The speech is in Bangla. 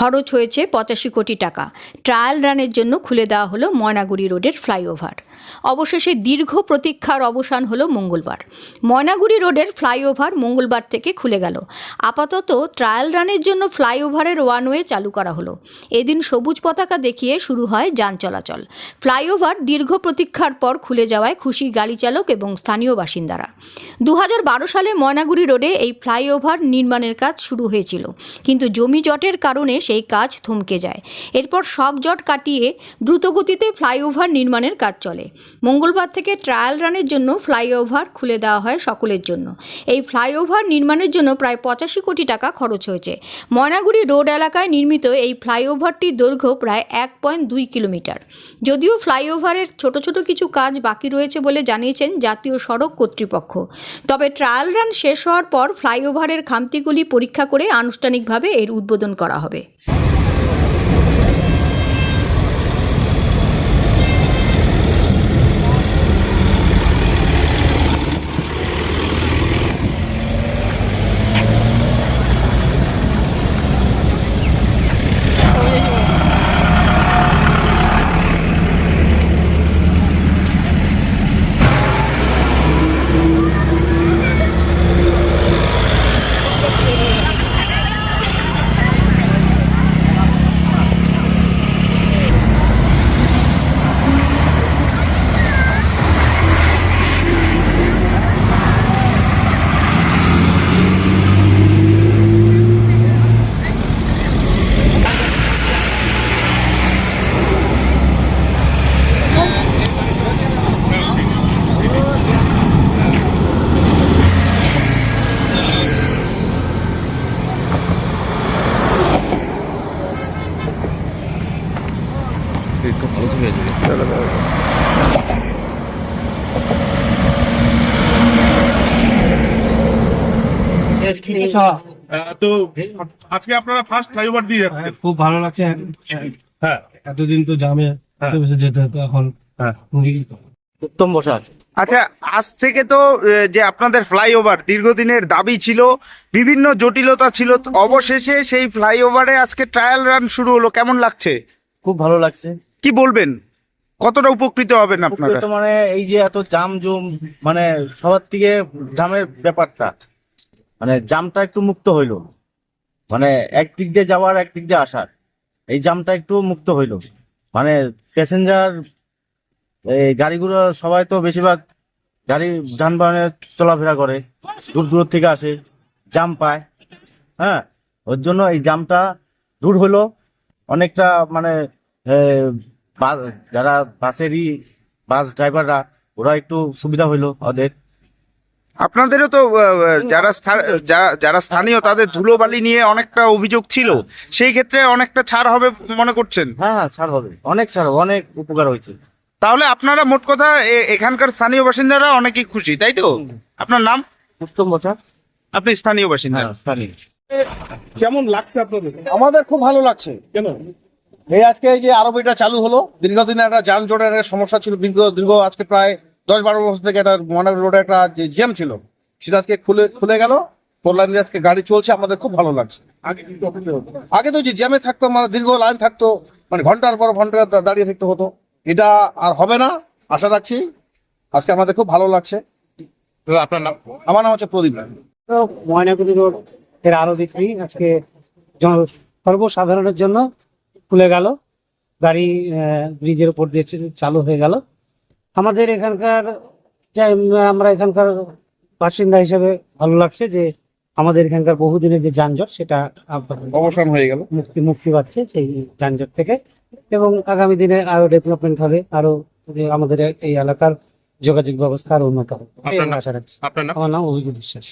খরচ হয়েছে 85 কোটি টাকা। ট্রায়াল রানের জন্য খুলে দেওয়া হলো ময়নাগুড়ি রোডের ফ্লাইওভার। অবশেষে দীর্ঘ প্রতীক্ষার অবসান হলো মঙ্গলবার। ময়নাগুড়ি রোডের ফ্লাইওভার মঙ্গলবার থেকে খুলে গেল। আপাতত ট্রায়াল রানের জন্য ফ্লাইওভারের ওয়ানওয়ে চালু করা হলো। এদিন সবুজ পতাকা দেখিয়ে শুরু হয় যান চলাচল। ফ্লাইওভার দীর্ঘ প্রতীক্ষার পর খুলে যাওয়ায় খুশি গাড়ি চালক এবং স্থানীয় বাসিন্দারা। 2012 সালে ময়নাগুড়ি রোডে এই ফ্লাইওভার নির্মাণের কাজ শুরু হয়েছিল, কিন্তু জমি জটের কারণে সেই কাজ থমকে যায়। এরপর সব জট কাটিয়ে দ্রুতগতিতে ফ্লাইওভার নির্মাণের কাজ চলে। মঙ্গলবার থেকে ট্রায়াল রানের জন্য ফ্লাইওভার খুলে দেওয়া হয় সকলের জন্য। এই ফ্লাইওভার নির্মাণের জন্য প্রায় 85 কোটি টাকা খরচ হয়েছে। ময়নাগুড়ি রোড এলাকায় নির্মিত এই ফ্লাইওভারটির দৈর্ঘ্য প্রায় 1.2 কিলোমিটার। যদিও ফ্লাইওভারের ছোট ছোট কিছু কাজ বাকি রয়েছে বলে জানিয়েছেন জাতীয় সড়ক কর্তৃপক্ষ। তবে ট্রায়াল রান শেষ হওয়ার পর ফ্লাইওভারের খামতিগুলি পরীক্ষা করে আনুষ্ঠানিকভাবে এর উদ্বোধন করা হবে। তো ভালো ছবি আসবে। তো আজকে আপনারা ফার্স্ট ফ্লাইওভার দিয়ে যাচ্ছেন, খুব ভালো লাগছে। হ্যাঁ এতদিন তো জামে বসে যেতে হতো, এখন উত্তম বসাক। আচ্ছা, আজ থেকে তো যে আপনাদের ফ্লাইওভার দীর্ঘদিনের দাবি ছিল, বিভিন্ন জটিলতা ছিল, অবশেষে সেই ফ্লাইওভারে আজকে ট্রায়াল রান শুরু হলো। কেমন লাগছে? খুব ভালো লাগছে। কি বলবেন, কতটা উপকৃত হবেন আপনারা? তো মানে এই যে এত জাম জুম, মানে সবার থেকে জামের ব্যাপারটা, মানে জামটা একটু মুক্ত হইলো, মানে একদিক দিয়ে যাওয়ার একদিক দিয়ে আসার এই জামটা একটু মুক্ত হইলো। মানে প্যাসেঞ্জার এই গাড়িগুলো সবাই তো বেশিরভাগ গাড়ি যানবাহনে চলাফেরা করে, দূর দূর থেকে আসে, জাম পায়। হ্যাঁ, ওর জন্য এই জামটা দূর হলো অনেকটা। মানে যারা বাস ড্রাইভাররা, ওরা একটু সুবিধা হইলো ওদের। আপনাদেরও তো যারা স্থানীয়, তাদের ধুলোবালি নিয়ে অনেকটা অভিযোগ ছিল, সেই ক্ষেত্রে অনেকটা ছাড় হবে মনে করছেন? হ্যাঁ হ্যাঁ, ছাড় হবে, অনেক ছাড় হবে, অনেক উপকার হয়েছে। তাহলে আপনারা মোট কথা এখানকার স্থানীয় বাসিন্দারা অনেকেই খুশি, তাই তো? আপনার নাম? উত্তম বসাক। আপনি স্থানীয় বাসিন্দা। হ্যাঁ, স্থানীয়। কেমন লাগছে আপনাদের? আমাদের খুব ভালো লাগছে। কেন? এই আজকে এই যে আরবিটা চালু হলো, দীর্ঘদিনের একটা যানজটের একটা সমস্যা ছিল, দীর্ঘ আজকে প্রায় 10-12 বছর থেকে একটা ময়নাগুড়ি রোডে একটা যে জ্যাম ছিল, সেটা আজকে খুলে গেল। ফোর লাইন দিয়ে আজকে গাড়ি চলছে, আমাদের খুব ভালো লাগছে। আগে কিন্তু অসুবিধা হতো। আগে তো যে জ্যামে থাকতো, মানে দীর্ঘ লাইন থাকতো, মানে ঘন্টার পর ঘন্টা দাঁড়িয়ে থাকতে হতো। এটা আর হবে না, আশা রাখছি। আজকে আমাদের খুব ভালো লাগছে। আপনার নাম? আমার নাম হচ্ছে প্রদীপ রায়। তো ময়নাগুড়ি রোড এর আরো বিক্রি আজকে সর্বসাধারণের জন্য খুলে গেল। গাড়ি ব্রিজের উপর দিয়ে চালু হয়ে গেল। আমাদের এখানকার আমরা এখানকার বাসিন্দা হিসেবে ভালো লাগছে যে আমাদের এখানকার বহুদিনের যে যানজট, সেটা অবসান হয়ে গেল, মুক্তি পাচ্ছে সেই যানজট থেকে। এবং আগামী দিনে আরো ডেভেলপমেন্ট হবে, আরো আমাদের এই এলাকার যোগাযোগ ব্যবস্থা আরো উন্নত হবে, আপনার নাম? আশা রাখছি। আপনার নাম? আমার নাম অভিজিৎ বিশ্বাস।